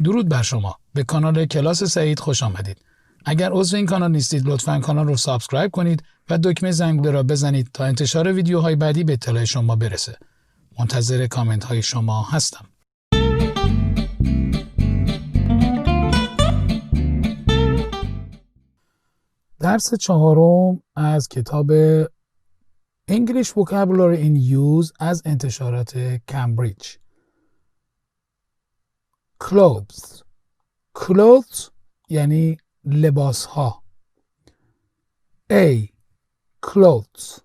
درود بر شما. به کانال کلاس سعید خوش آمدید. اگر عضو این کانال نیستید لطفاً کانال رو سابسکرایب کنید و دکمه زنگوله را بزنید تا انتشار ویدیوهای بعدی به اطلاع شما برسه. منتظر کامنت های شما هستم. درس 4 از کتاب English Vocabulary in Use از انتشارات کمبریج. Clothes یعنی لباس ها. Clothes.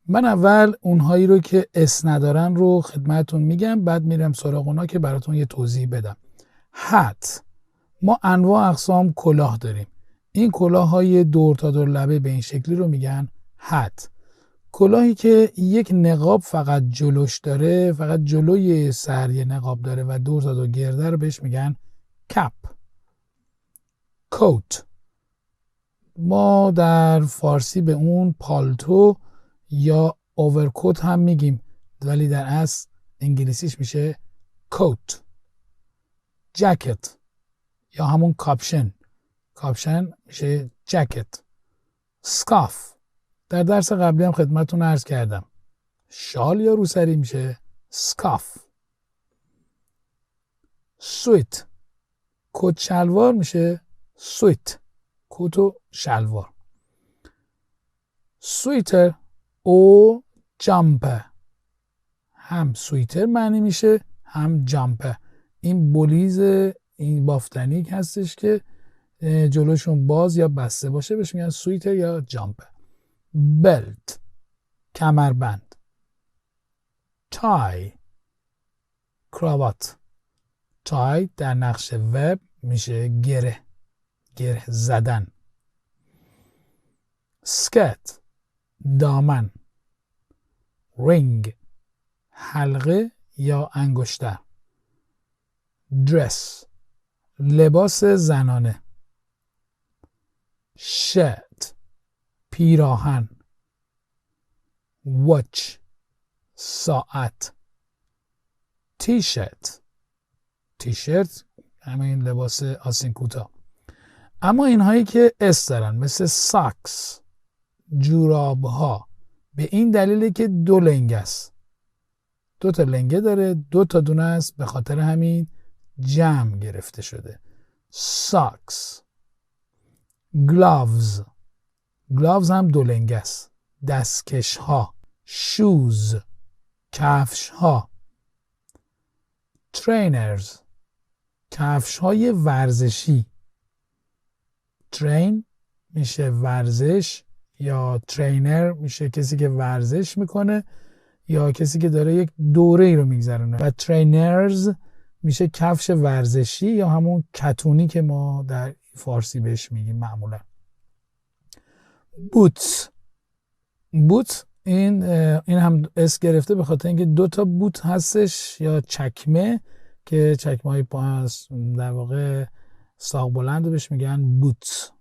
من اول اونهایی رو که اس ندارن رو خدمتون میگم، بعد میرم سراغ اونا که براتون یه توضیح بدم. Hat. ما انواع اقسام کلاه داریم. این کلاه های دور تا دور لبه به این شکلی رو میگن hat. کلاهی که یک نقاب فقط جلوش داره، فقط جلوی سر یه نقاب داره و دور تا دور گرده رو بهش میگن cap. coat. ما در فارسی به اون پالتو یا اوورکوت هم میگیم، ولی در اصل انگلیسیش میشه coat. jacket یا همون کاپشن میشه jacket. scarf. در درس قبلی هم خدمتتون عرض کردم، شال یا روسری میشه scarf. سویت. کت شلوار میشه سویت. کت و شلوار. سویتر او جامپر. هم سویتر معنی میشه هم جامپر. این بلیز این بافتنی هستش که جلوشون باز یا بسته باشه بهش میگن سویتر یا جامپر. بلت کمربند. تای کراوات. تای در نقش ورب میشه گره زدن. سکرت دامن. رینگ حلقه یا انگشتر. درس لباس زنانه. شرت پیراهن. واچ ساعت. تیشرت همین لباس آستین کوتاه. اما اینهایی که اس دارن مثل ساکس جوراب ها به این دلیله که دو لنگ است. 2 تا لنگه داره، 2 تا دونه است، به خاطر همین جمع گرفته شده. ساکس. گلاوز هم 2 لنگه است. دستکش ها. شوز کفش ها. ترینرز کفش های ورزشی. ترین میشه ورزش یا ترینر میشه کسی که ورزش میکنه یا کسی که داره یک دوره ای رو میگذرونه و ترینرز میشه کفش ورزشی یا همون کتونی که ما در فارسی بهش میگیم معمولا. بوت این هم اس گرفته به خاطر اینکه 2 تا بوت هستش یا چکمه که چکمه های پا در واقع ساق بلند رو بهش میگن بوت.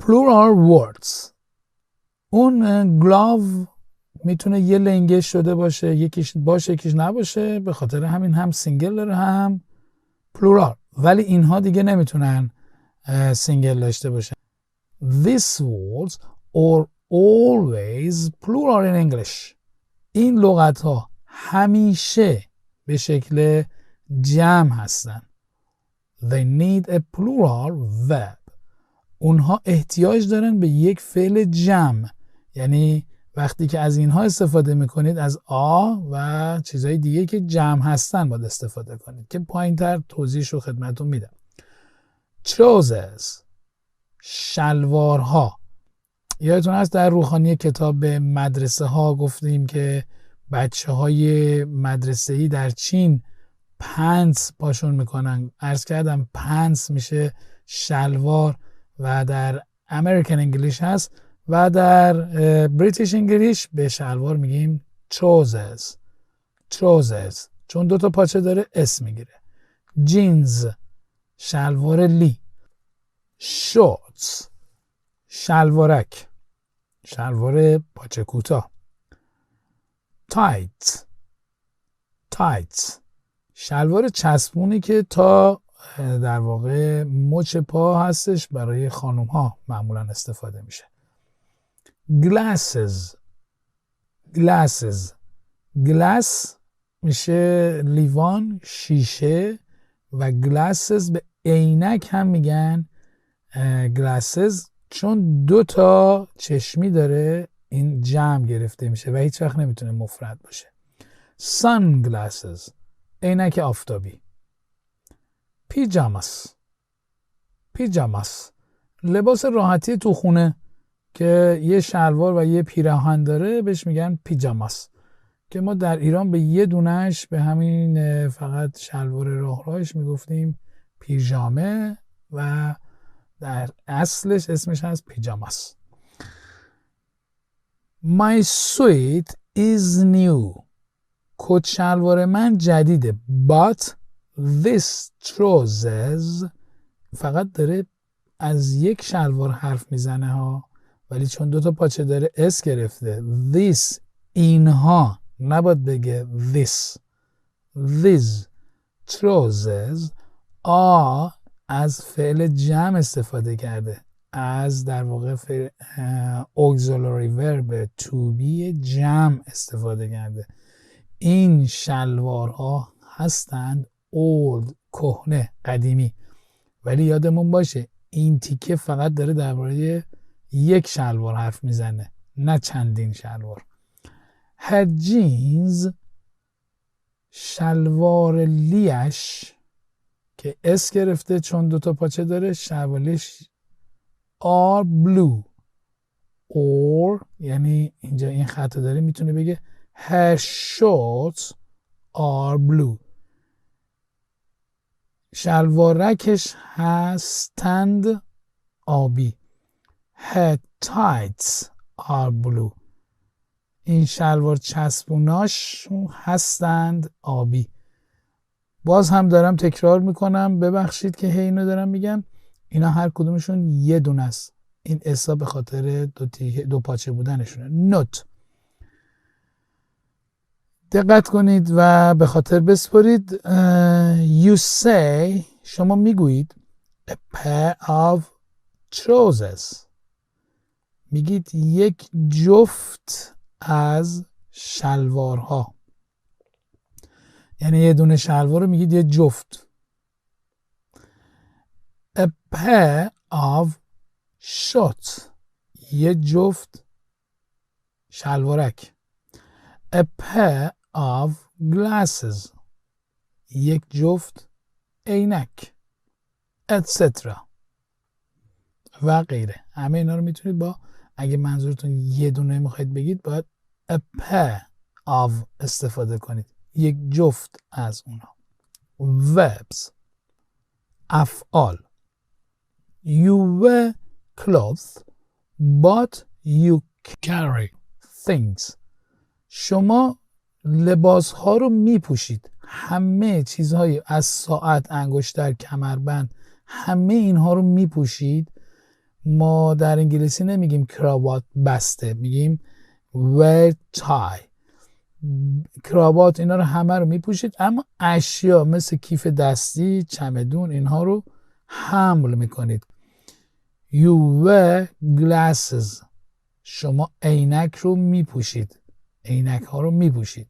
plural words. اون گلاو میتونه یه لنگه شده باشه، یکیش باشه یکیش نباشه، به خاطر همین هم سینگل داره هم پلورال، ولی اینها دیگه نمیتونن سینگل داشته باشن. These words are always plural in English. این لغت ها همیشه به شکل جمع هستن. They need a plural verb. اونها احتیاج دارن به یک فعل جمع، یعنی وقتی که از اینها استفاده میکنید از و چیزهای دیگه که جمع هستن باید استفاده کنید که پایین تر توضیحش رو خدمتتون میدم. trousers شلوارها. یادتون هست در روخانی کتاب مدرسه ها گفتیم که بچه های مدرسه‌ای در چین پنس پاشون میکنن. عرض کردم پنس میشه شلوار و در امریکن انگلیش هست و در بریتیش انگلیش به شلوار میگیم trousers چون 2 تا پاچه داره اس میگیره. جینز شلوار لی. شورتس شلوارک شلوار پاچه کوتاه. tights شلوار چسبونی که تا در واقع مچ پا هستش، برای خانوم ها معمولا استفاده میشه. glasses glass میشه لیوان، شیشه، و glasses به عینک هم میگن glasses، چون 2 تا چشمی داره این جمع گرفته میشه و هیچ وقت نمیتونه مفرد باشه. sunglasses عینک آفتابی. پیجاماس لباس راحتی تو خونه که یه شلوار و یه پیراهن داره، بهش میگن پیجاماس، که ما در ایران به یه دونش، به همین فقط شلوار راهش میگفتیم پیژامه و در اصلش اسمش هست پیجاماس. My suit is new کت شلوار من جدیده. But this trousers فقط داره از یک شلوار حرف میزنه ها، ولی چون 2 تا پاچه داره اس گرفته. This اینها، نباید بگه this. These trousers are از فعل جمع استفاده کرده، از در واقع فعل auxiliary verb to be جمع استفاده کرده. این شلوارها هستند old کهنه، قدیمی، ولی یادمون باشه این تیکه فقط داره درباره یک شلوار حرف میزنه، نه چندین شلوار. her jeans شلوار لیش که اس گرفته چون 2 تا پاچه داره، شلوارش are blue or یعنی اینجا این خط داره میتونه بگه her shorts are blue شلوارکش هستند آبی. her tights are blue این شلوار چسبوناش هستند آبی. باز هم دارم تکرار میکنم، ببخشید که اینو دارم میگم، اینا هر کدومشون یه دونه است، این اسا به خاطر 2 پاچه بودنشونه. نوت دقت کنید و به خاطر بسپارید. you say شما میگویید a pair of trousers میگید یک جفت از شلوارها، یعنی یه دونه شلوار رو میگید یه جفت. a pair of shorts یه جفت شلوارک. a pair of glasses یک جفت عینک etc. و غیره. همه اینا رو میتونید با، اگه منظورتون یه دونه میخواید بگید، باید a pair of استفاده کنید، یک جفت از اونا. verbs افعال. you wear clothes but you carry things شما لباس ها رو میپوشید، همه چیزهای از ساعت، انگشتر، کمربند، همه اینها رو میپوشید. ما در انگلیسی نمیگیم کراوات بسته، میگیم wear tie. کراوات اینا رو همه رو میپوشید، اما اشیا مثل کیف دستی، چمدون، اینها رو حمل میکنید. you wear glasses شما عینک رو میپوشید، عینک ها رو میپوشید.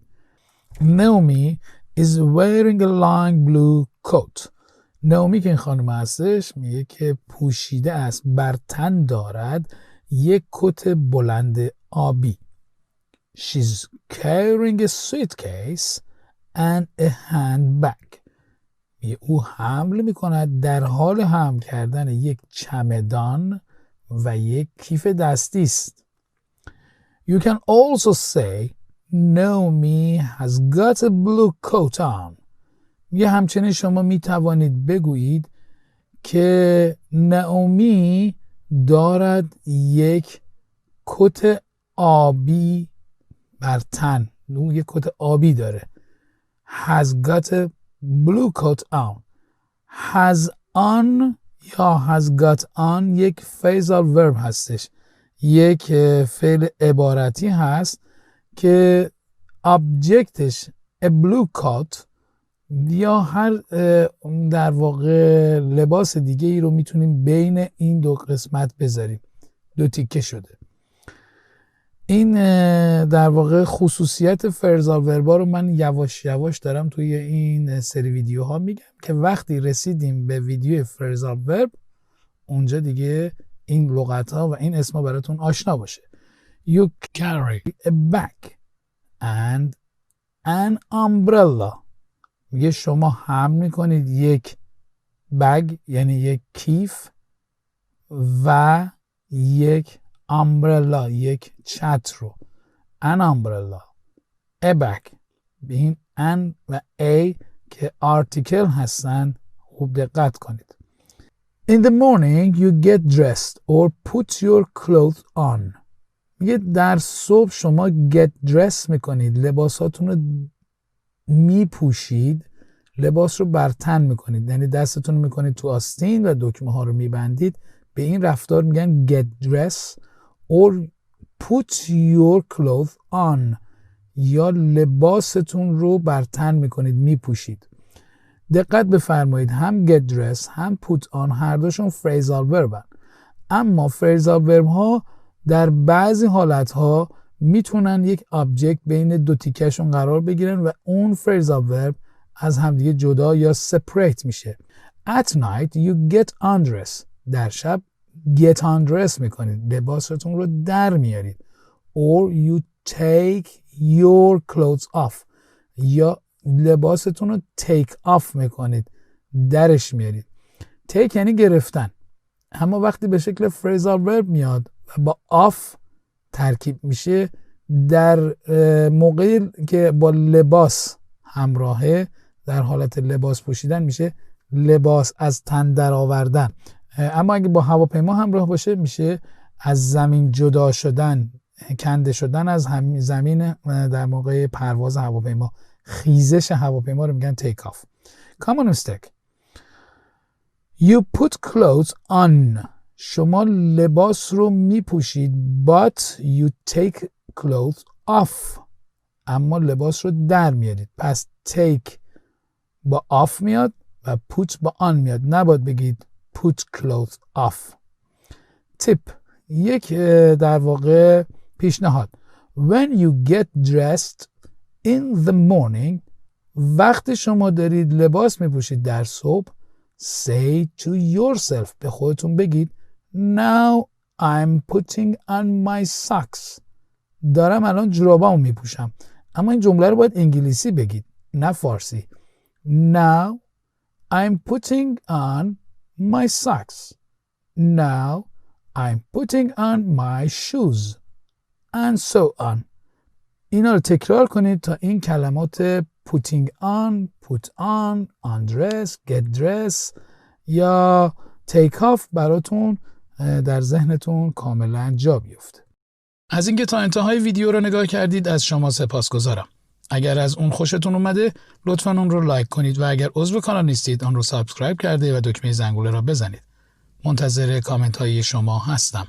Naomi is wearing a long blue coat. نئومی که این خانم هستش میگه که پوشیده است، بر تن دارد یک کت بلند آبی. She's carrying a suitcase and a handbag. او حمل میکند، در حال حمل کردن یک چمدان و یک کیف دستی است. You can also say Naomi has got a blue coat on. یه همچنین شما می توانید بگویید که نئومی دارد یک کت آبی بر تن، یک کت آبی داره. has got a blue coat on. has on یا has got on یک phrasal verb هستش، یک فعل عبارتی هست که ابجکتش a blue coat یا هر در واقع لباس دیگه ای رو میتونیم بین این دو قسمت بذاریم. دو تیکه شده. این در واقع خصوصیت فرزال وربا رو من یواش یواش دارم توی این سری ویدیوها میگم که وقتی رسیدیم به ویدیو فرزال ورب اونجا دیگه این لغتها و این اسما براتون آشنا باشه. You carry a bag and an umbrella. میگه شما حمل میکنید یک بگ یعنی یک کیف و یک umbrella یک چتر رو. an umbrella a bag به این an و a که article هستن خوب دقت کنید. In the morning you get dressed or put your clothes on. میگه در صبح شما get dressed میکنید، لباساتون رو میپوشید، لباس رو بر تن میکنید، یعنی دستتون میکنید تو آستین و دکمه ها رو میبندید. به این رفتار میگن get dressed or put your clothes on یا لباستون رو بر تن میکنید، میپوشید. دقت بفرمایید هم get dressed هم put on هر دوشون phrasal verb. اما phrasal verb ها در بعضی حالت ها میتونن یک آبجکت بین دو تیکهشون قرار بگیرن و اون phrasal verb از همدیگه جدا یا separate میشه. At night you get undressed. در شب get undressed میکنید، لباستون رو در میارید. Or you take your clothes off یا لباستون رو take off میکنید، درش میارید. take یعنی گرفتن، اما وقتی به شکل phrasal verb میاد و با off ترکیب میشه در موقعی که با لباس همراهه، در حالت لباس پوشیدن میشه لباس از تن در آوردن. اما اگه با هواپیما همراه باشه میشه از زمین جدا شدن، کنده شدن از زمین در موقع پرواز هواپیما. خیزش هواپیما رو میگن take off. Common mistake. You put clothes on. شما لباس رو میپوشید but you take clothes off. اما لباس رو در میارید. پس take با off میاد و put با on میاد. نباید بگید put clothes off. tip. یک در واقع پیشنهاد. When you get dressed in the morning وقتی شما دارید لباس میپوشید در صبح say to yourself به خودتون بگید now I'm putting on my socks. دارم الان جورابامو میپوشم. اما این جمله رو باید انگلیسی بگید نه فارسی. Now I'm putting on my socks. Now I'm putting on my shoes. And so on. اینا رو تکرار کنید تا این کلمات putting on, put on, undress, get dressed یا take off براتون در ذهنتون کاملا جا بیفته. از اینکه تا انتهای ویدیو رو نگاه کردید از شما سپاسگزارم. اگر از اون خوشتون اومده لطفاً اون رو لایک کنید و اگر عضو کانال نیستید آن رو سابسکرایب کرده و دکمه زنگوله را بزنید. منتظر کامنت های شما هستم.